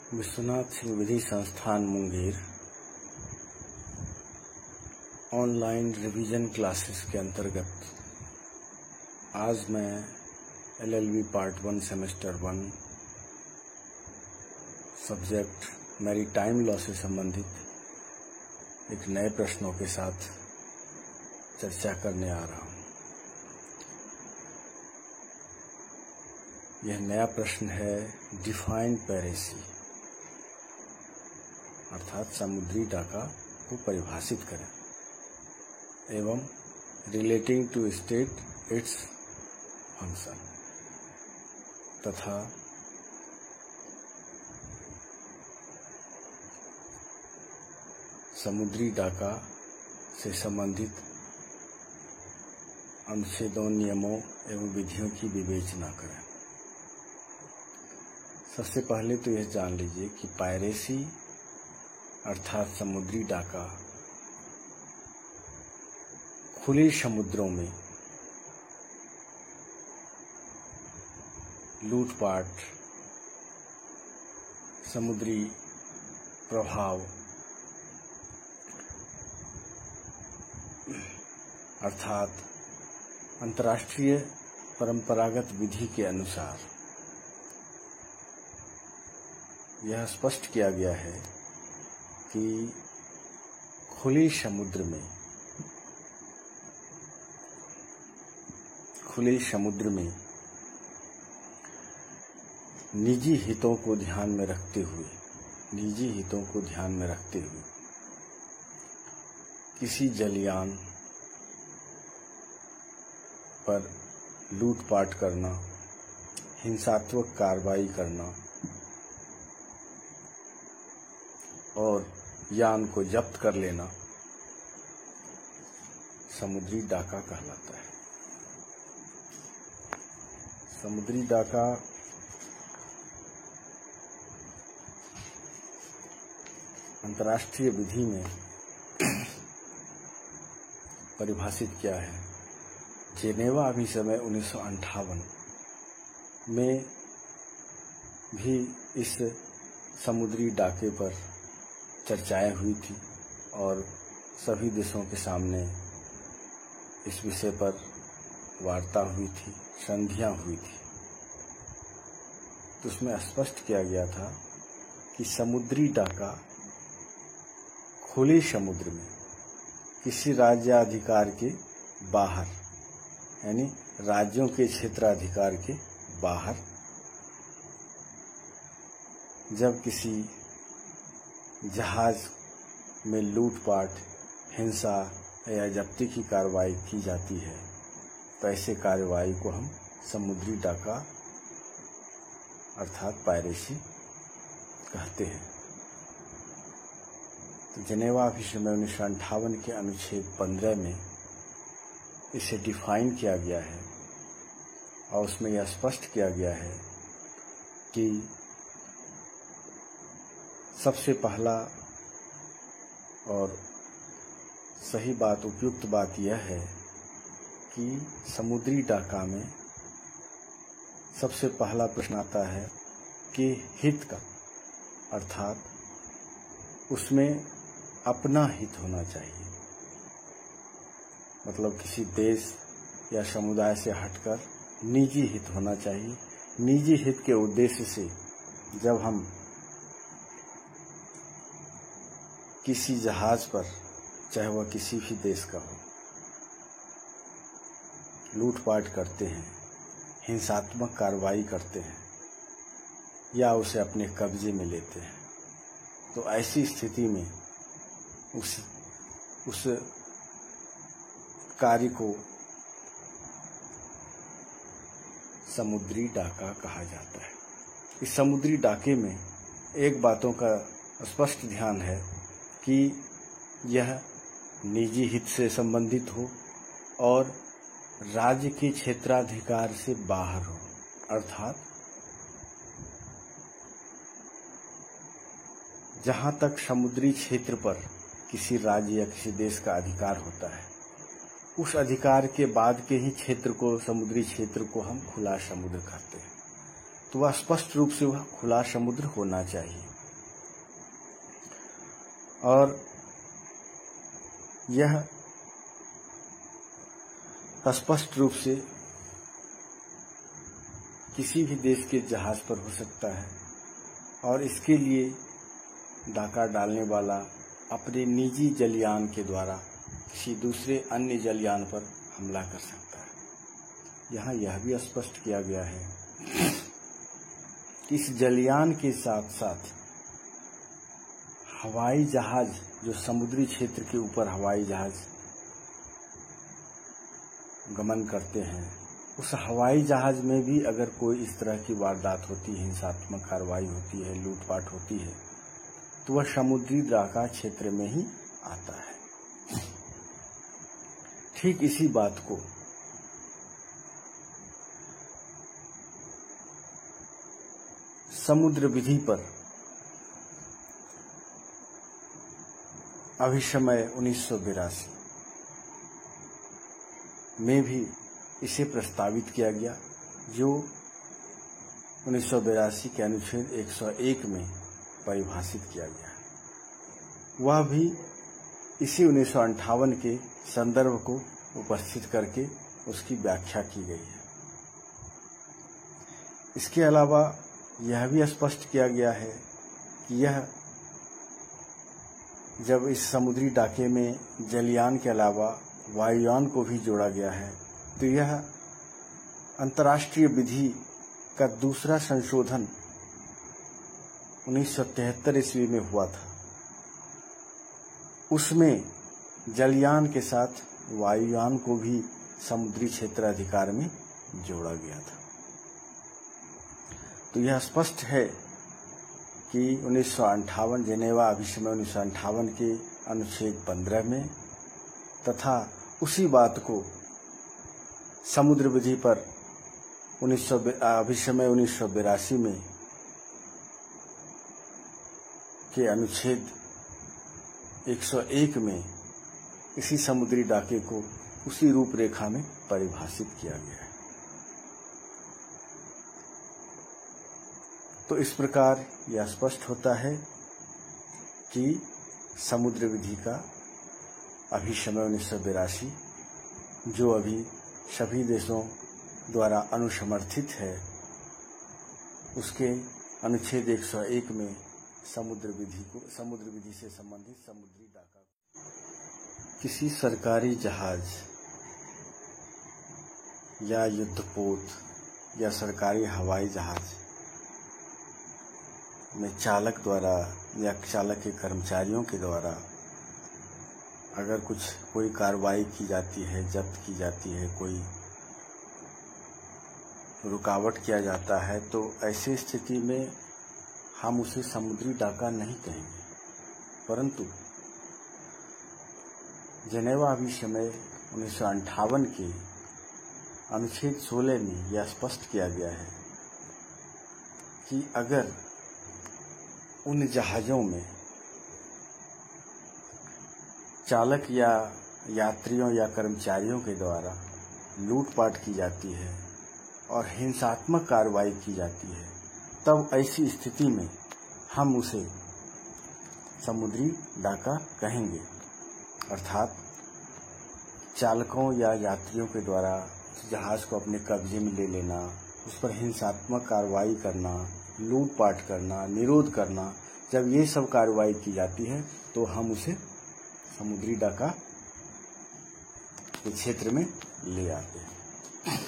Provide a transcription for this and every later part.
विश्वनाथ सिंह विधि संस्थान Munger online revision classes के अंतर्गत आज मैं LLB part 1 semester 1 subject maritime law से संबंधित एक नए प्रश्नों के साथ चर्चा करने आ रहा हूँ। यह नया प्रश्न है डिफाइन पायरेसी अर्थात समुद्री डाका को परिभाषित करें एवं relating to state its function तथा समुद्री डाका से संबंधित अनुच्छेदों, नियमों एवं विधियों की विवेचना करें। सबसे पहले तो यह जान लीजिए कि पायरेसी अर्थात समुद्री डाका खुले समुद्रों में लूटपाट, समुद्री प्रभाव अर्थात अंतर्राष्ट्रीय परंपरागत विधि के अनुसार यह स्पष्ट किया गया है कि खुले समुद्र में निजी हितों को ध्यान में रखते हुए किसी जलयान पर लूटपाट करना, हिंसात्मक कार्रवाई करना और यान को जब्त कर लेना समुद्री डाका कहलाता है। समुद्री डाका अंतर्राष्ट्रीय विधि में परिभाषित किया है। जेनेवा अभिसमय 1958 में भी इस समुद्री डाके पर चर्चाएं हुई थी और सभी देशों के सामने इस विषय पर वार्ता हुई थी, संधियां हुई थी। तो उसमें स्पष्ट किया गया था कि समुद्री डाका खुले समुद्र में किसी राज्याधिकार के बाहर यानी राज्यों के क्षेत्राधिकार के बाहर जब किसी जहाज में लूटपाट, हिंसा या जब्ती की कार्रवाई की जाती है तो ऐसे कार्रवाई को हम समुद्री डाका अर्थात पायरेसी कहते हैं। तो जेनेवा अभिसमय 1958 के अनुच्छेद 15 में इसे डिफाइन किया गया है और उसमें यह स्पष्ट किया गया है कि सबसे पहला और सही बात, उपयुक्त बात यह है कि समुद्री डाका में सबसे पहला प्रश्न आता है कि हित का अर्थात उसमें अपना हित होना चाहिए। मतलब किसी देश या समुदाय से हटकर निजी हित होना चाहिए। निजी हित के उद्देश्य से जब हम किसी जहाज पर, चाहे वह किसी भी देश का हो, लूटपाट करते हैं, हिंसात्मक कार्रवाई करते हैं या उसे अपने कब्जे में लेते हैं, तो ऐसी स्थिति में उस कार्य को समुद्री डाका कहा जाता है। इस समुद्री डाके में एक बातों का स्पष्ट ध्यान है कि यह निजी हित से संबंधित हो और राज्य के क्षेत्राधिकार से बाहर हो, अर्थात जहां तक समुद्री क्षेत्र पर किसी राज्य या किसी देश का अधिकार होता है, उस अधिकार के बाद के ही क्षेत्र को, समुद्री क्षेत्र को हम खुला समुद्र कहते हैं। तो वह स्पष्ट रूप से वह खुला समुद्र होना चाहिए। और यह स्पष्ट रूप से किसी भी देश के जहाज पर हो सकता है और इसके लिए डाका डालने वाला अपने निजी जलयान के द्वारा किसी दूसरे अन्य जलयान पर हमला कर सकता है। यहाँ यह भी स्पष्ट किया गया है कि इस जलयान के साथ साथ हवाई जहाज, जो समुद्री क्षेत्र के ऊपर हवाई जहाज गमन करते हैं, उस हवाई जहाज में भी अगर कोई इस तरह की वारदात होती है, हिंसात्मक कार्रवाई होती है, लूटपाट होती है, तो वह समुद्री डाका क्षेत्र में ही आता है। ठीक इसी बात को समुद्र विधि पर अभिसमय 1982 में भी इसे प्रस्तावित किया गया, जो 1982 के अनुच्छेद 101 में परिभाषित किया गया है। वह भी इसी 1958 के संदर्भ को उपस्थित करके उसकी व्याख्या की गई है। इसके अलावा यह भी स्पष्ट किया गया है कि यह जब इस समुद्री डाके में जलयान के अलावा वायुयान को भी जोड़ा गया है, तो यह अंतर्राष्ट्रीय विधि का दूसरा संशोधन 1973 ईस्वी में हुआ था। उसमें जलयान के साथ वायुयान को भी समुद्री क्षेत्र अधिकार में जोड़ा गया था। तो यह स्पष्ट है कि 1958 जेनेवा अभिसमय 1958 के अनुच्छेद 15 में तथा उसी बात को समुद्र विधि पर अभिसमय 1982 में के अनुच्छेद 101 में इसी समुद्री डाके को उसी रूपरेखा में परिभाषित किया गया है। तो इस प्रकार यह स्पष्ट होता है कि समुद्र विधि का अभिसमय 1982 जो अभी सभी देशों द्वारा अनुसमर्थित है, उसके अनुच्छेद 101 में समुद्र विधि से संबंधित समुद्री डाका किसी सरकारी जहाज या युद्धपोत या सरकारी हवाई जहाज में चालक द्वारा या चालक के कर्मचारियों के द्वारा अगर कोई कार्रवाई की जाती है, जब्त की जाती है, कोई रुकावट किया जाता है, तो ऐसी स्थिति में हम उसे समुद्री डाका नहीं कहेंगे। परंतु जेनेवा अभिसमय 1958 के अनुच्छेद 16 में यह स्पष्ट किया गया है कि अगर उन जहाज़ों में चालक या यात्रियों या कर्मचारियों के द्वारा लूटपाट की जाती है और हिंसात्मक कार्रवाई की जाती है, तब ऐसी स्थिति में हम उसे समुद्री डाका कहेंगे। अर्थात चालकों या यात्रियों के द्वारा जहाज को अपने कब्जे में ले लेना, उस पर हिंसात्मक कार्रवाई करना, लूटपाट करना, निरोध करना, जब ये सब कार्रवाई की जाती है तो हम उसे समुद्री डाका के क्षेत्र में ले आते हैं।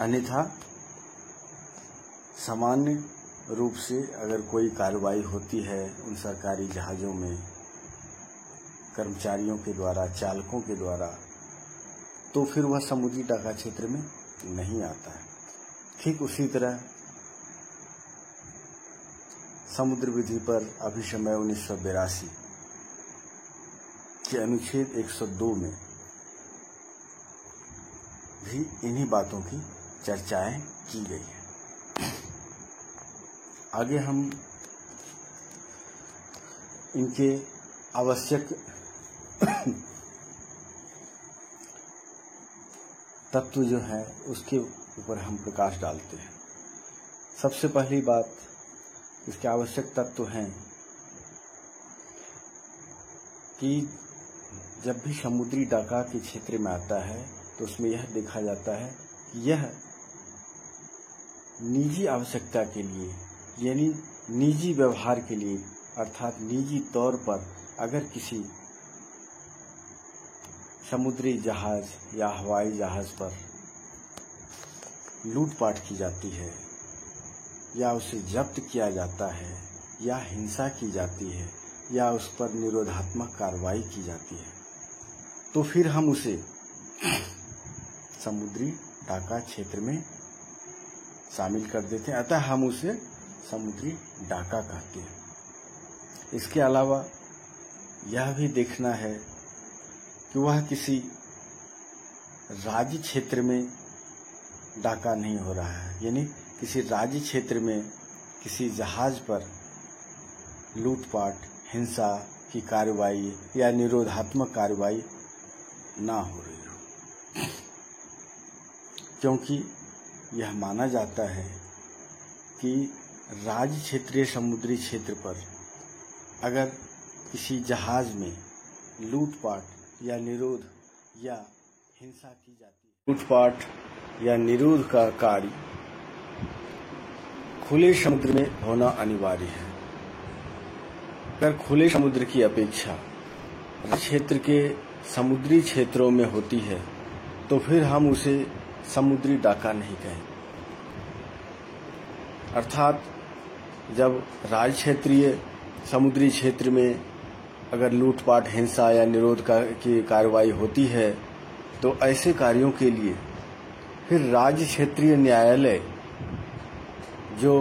अन्यथा सामान्य रूप से अगर कोई कार्रवाई होती है उन सरकारी जहाज़ों में कर्मचारियों के द्वारा, चालकों के द्वारा, तो फिर वह समुद्री डाका क्षेत्र में नहीं आता है। ठीक उसी तरह समुद्र विधि पर अभिसमय 1982 के अनुच्छेद 102 में भी इन्हीं बातों की चर्चाएं की गई है। आगे हम इनके आवश्यक तत्व जो है उसके ऊपर हम प्रकाश डालते हैं। सबसे पहली बात, इसके आवश्यक तत्व हैं कि जब भी समुद्री डाका के क्षेत्र में आता है तो उसमें यह देखा जाता है कि यह निजी आवश्यकता के लिए यानी निजी व्यवहार के लिए अर्थात निजी तौर पर अगर किसी समुद्री जहाज या हवाई जहाज पर लूटपाट की जाती है या उसे जब्त किया जाता है या हिंसा की जाती है या उस पर निरोधात्मक कार्रवाई की जाती है तो फिर हम उसे समुद्री डाका क्षेत्र में शामिल कर देते हैं, अतः हम उसे समुद्री डाका कहते हैं। इसके अलावा यह भी देखना है कि वह किसी राज्य क्षेत्र में डाका नहीं हो रहा है, यानी किसी राज्य क्षेत्र में किसी जहाज पर लूटपाट, हिंसा की कार्रवाई या निरोधात्मक कार्रवाई ना हो रही हो, क्योंकि यह माना जाता है कि राज्य क्षेत्रीय समुद्री क्षेत्र पर अगर किसी जहाज में लूटपाट या निरोध या हिंसा की जाती है, लूटपाट या निरोध का कार्य खुले समुद्र में होना अनिवार्य है। अगर खुले समुद्र की अपेक्षा क्षेत्र के समुद्री क्षेत्रों में होती है तो फिर हम उसे समुद्री डाका नहीं कहें। अर्थात जब राज्य क्षेत्रीय समुद्री क्षेत्र में अगर लूटपाट, हिंसा या निरोध की कार्रवाई होती है तो ऐसे कार्यों के लिए फिर राज्य क्षेत्रीय न्यायालय जो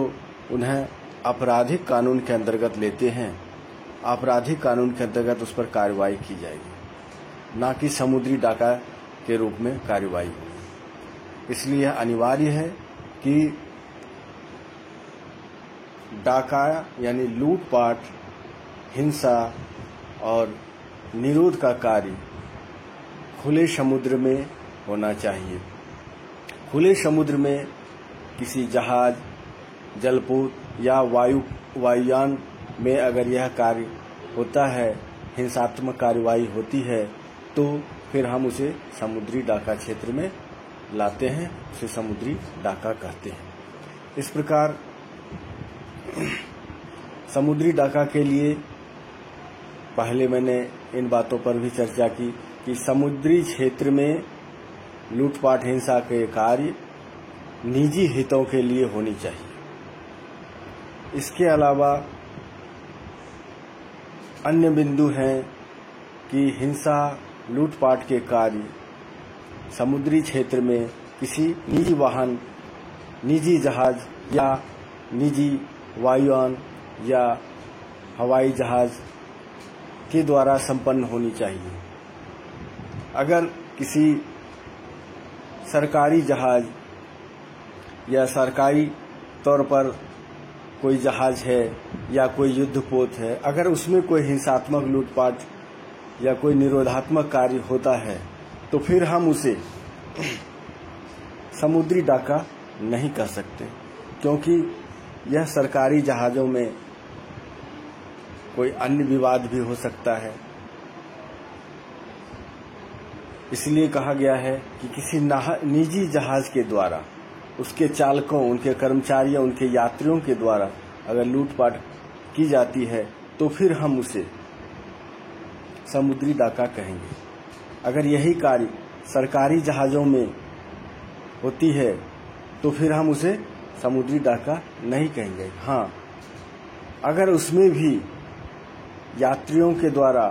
उन्हें आपराधिक कानून के अंतर्गत लेते हैं, आपराधिक कानून के अंतर्गत उस पर कार्रवाई की जाएगी, ना कि समुद्री डाका के रूप में कार्रवाई होगी। इसलिए यह अनिवार्य है कि डाका यानी लूटपाट, हिंसा और निरोध का कार्य खुले समुद्र में होना चाहिए। खुले समुद्र में किसी जहाज, जलपोत या वायुयान में अगर यह कार्य होता है, हिंसात्मक कार्रवाई होती है, तो फिर हम उसे समुद्री डाका क्षेत्र में लाते हैं, उसे समुद्री डाका कहते हैं। इस प्रकार समुद्री डाका के लिए पहले मैंने इन बातों पर भी चर्चा की कि समुद्री क्षेत्र में लूटपाट, हिंसा के कार्य निजी हितों के लिए होनी चाहिए। इसके अलावा अन्य बिंदु हैं कि हिंसा, लूटपाट के कार्य समुद्री क्षेत्र में किसी निजी वाहन, निजी जहाज या निजी वायुयान या हवाई जहाज के द्वारा संपन्न होनी चाहिए। अगर किसी सरकारी जहाज या सरकारी तौर पर कोई जहाज है या कोई युद्धपोत है, अगर उसमें कोई हिंसात्मक, लूटपाट या कोई निरोधात्मक कार्य होता है तो फिर हम उसे समुद्री डाका नहीं कह सकते, क्योंकि यह सरकारी जहाज़ों में कोई अन्य विवाद भी हो सकता है। इसलिए कहा गया है कि किसी निजी जहाज के द्वारा उसके चालकों, उनके कर्मचारियों, उनके यात्रियों के द्वारा अगर लूटपाट की जाती है तो फिर हम उसे समुद्री डाका कहेंगे। अगर यही कार्य सरकारी जहाज़ों में होती है तो फिर हम उसे समुद्री डाका नहीं कहेंगे। हाँ, अगर उसमें भी यात्रियों के द्वारा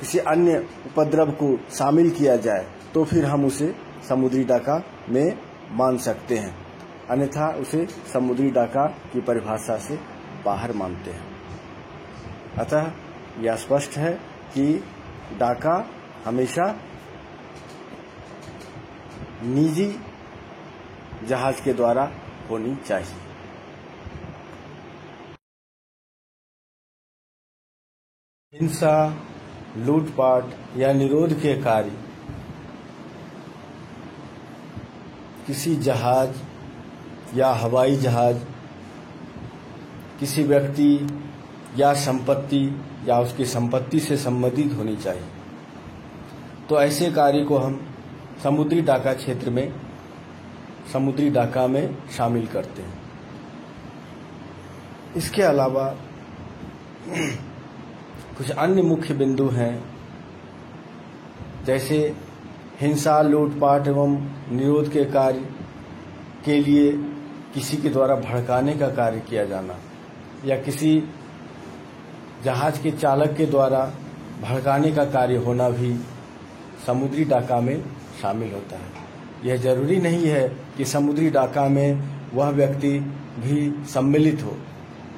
किसी अन्य उपद्रव को शामिल किया जाए तो फिर हम उसे समुद्री डाका में मान सकते हैं, अन्यथा उसे समुद्री डाका की परिभाषा से बाहर मानते हैं। अतः यह स्पष्ट है कि डाका हमेशा निजी जहाज के द्वारा होनी चाहिए। हिंसा, लूटपाट या निरोध के कार्य किसी जहाज या हवाई जहाज, किसी व्यक्ति या संपत्ति या उसकी संपत्ति से संबंधित होनी चाहिए। तो ऐसे कार्य को हम समुद्री डाका क्षेत्र में, समुद्री डाका में शामिल करते हैं। इसके अलावा कुछ अन्य मुख्य बिंदु हैं, जैसे हिंसा, लूटपाट एवं निरोध के कार्य के लिए किसी के द्वारा भड़काने का कार्य किया जाना, या किसी जहाज के चालक के द्वारा भड़काने का कार्य होना भी समुद्री डाका में शामिल होता है। यह जरूरी नहीं है कि समुद्री डाका में वह व्यक्ति भी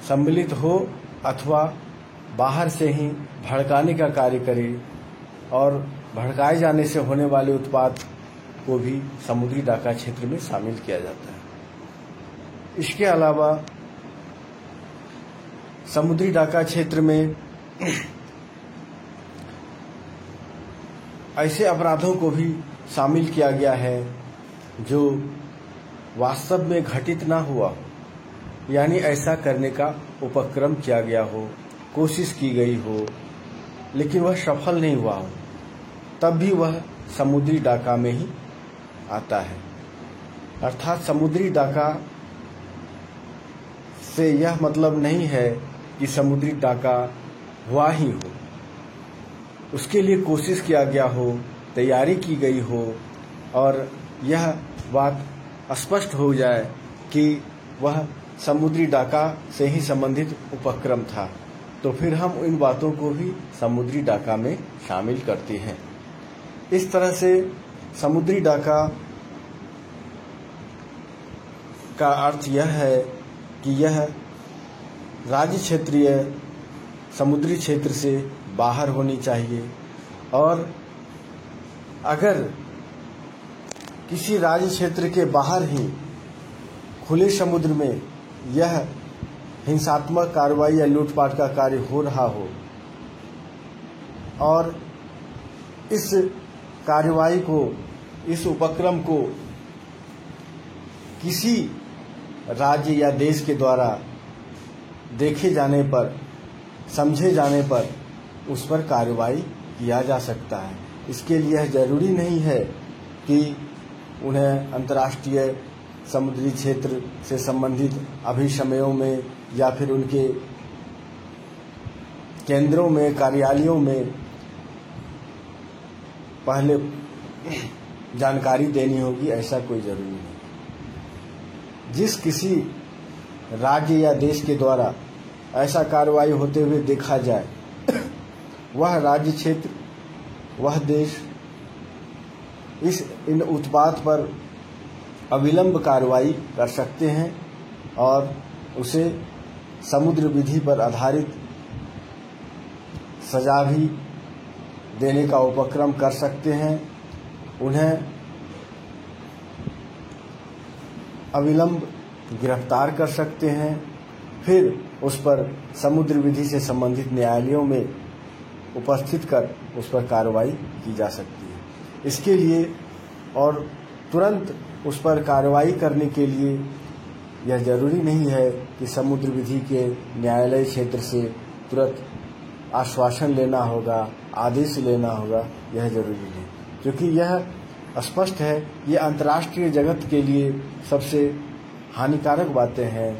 सम्मिलित हो अथवा बाहर से ही भड़काने का कार्य करे, और भड़काए जाने से होने वाले उत्पात को भी समुद्री डाका क्षेत्र में शामिल किया जाता है। इसके अलावा समुद्री डाका क्षेत्र में ऐसे अपराधों को भी शामिल किया गया है जो वास्तव में घटित ना हुआ, यानी ऐसा करने का उपक्रम किया गया हो, कोशिश की गई हो, लेकिन वह सफल नहीं हुआ हो, तब भी वह समुद्री डाका में ही आता है। अर्थात समुद्री डाका से यह मतलब नहीं है कि समुद्री डाका हुआ ही हो, उसके लिए कोशिश किया गया हो, तैयारी की गई हो, और यह बात स्पष्ट हो जाए कि वह समुद्री डाका से ही संबंधित उपक्रम था, तो फिर हम इन बातों को भी समुद्री डाका में शामिल करते हैं। इस तरह से समुद्री डाका का अर्थ यह है कि यह राज्य क्षेत्रीय समुद्री क्षेत्र से बाहर होनी चाहिए, और अगर किसी राज्य क्षेत्र के बाहर ही खुले समुद्र में यह हिंसात्मक कार्रवाई या लूटपाट का कार्य हो रहा हो, और इस कार्रवाई को, इस उपक्रम को किसी राज्य या देश के द्वारा देखे जाने पर, समझे जाने पर उस पर कार्रवाई किया जा सकता है। इसके लिए यह जरूरी नहीं है कि उन्हें अंतर्राष्ट्रीय समुद्री क्षेत्र से संबंधित अभिसमयों में या फिर उनके केंद्रों में, कार्यालयों में पहले जानकारी देनी होगी, ऐसा कोई जरूरी नहीं। जिस किसी राज्य या देश के द्वारा ऐसा कार्रवाई होते हुए देखा जाए, वह राज्य क्षेत्र, वह देश इन उत्पाद पर अविलंब कार्रवाई कर सकते हैं और उसे समुद्र विधि पर आधारित सजा भी देने का उपक्रम कर सकते हैं। उन्हें अविलंब गिरफ्तार कर सकते हैं, फिर उस पर समुद्र विधि से संबंधित न्यायालयों में उपस्थित कर उस पर कार्रवाई की जा सकती है। इसके लिए और तुरंत उस पर कार्रवाई करने के लिए यह जरूरी नहीं है कि समुद्र विधि के न्यायालय क्षेत्र से तुरंत आश्वासन लेना होगा, आदेश लेना होगा, यह जरूरी नहीं, क्योंकि यह स्पष्ट है ये अंतर्राष्ट्रीय जगत के लिए सबसे हानिकारक बातें हैं।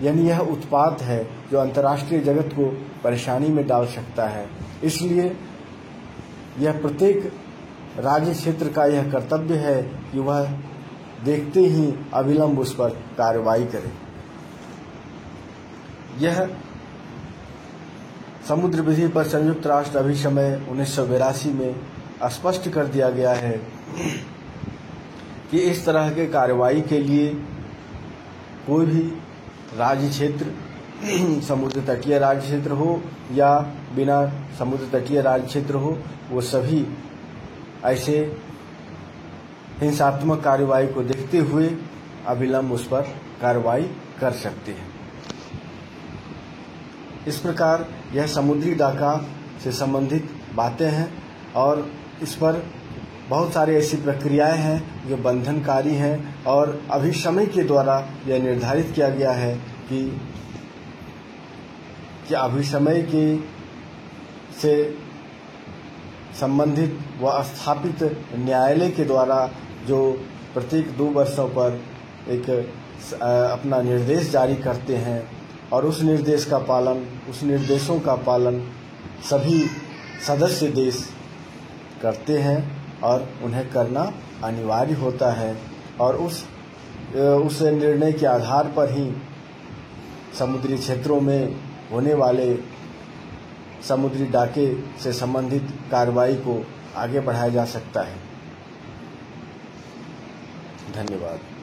यानी यह उत्पात है जो अंतर्राष्ट्रीय जगत को परेशानी में डाल सकता है। इसलिए यह प्रत्येक राज्य क्षेत्र का यह कर्तव्य है कि वह देखते ही अविलंब उस पर कार्रवाई करे। यह समुद्र विधि पर संयुक्त राष्ट्र अभिसमय 1982 में स्पष्ट कर दिया गया है कि इस तरह के कार्रवाई के लिए कोई भी राज्य क्षेत्र, समुद्र तटीय राज्य क्षेत्र हो या बिना समुद्र तटीय राज्य क्षेत्र हो, वो सभी ऐसे हिंसात्मक कार्रवाई को देखते हुए अविलंब उस पर कार्रवाई कर सकते हैं। इस प्रकार यह समुद्री डाका से संबंधित बातें हैं और इस पर बहुत सारी ऐसी प्रक्रियाएं हैं जो बंधनकारी हैं और अभिसमय के द्वारा यह निर्धारित किया गया है कि कि अभिसमय के से संबंधित व स्थापित न्यायालय के द्वारा जो प्रत्येक 2 वर्षों पर एक अपना निर्देश जारी करते हैं और उस निर्देश का पालन, उस निर्देशों का पालन सभी सदस्य देश करते हैं और उन्हें करना अनिवार्य होता है। और उस निर्णय के आधार पर ही समुद्री क्षेत्रों में होने वाले समुद्री डाके से संबंधित कार्रवाई को आगे बढ़ाया जा सकता है। धन्यवाद।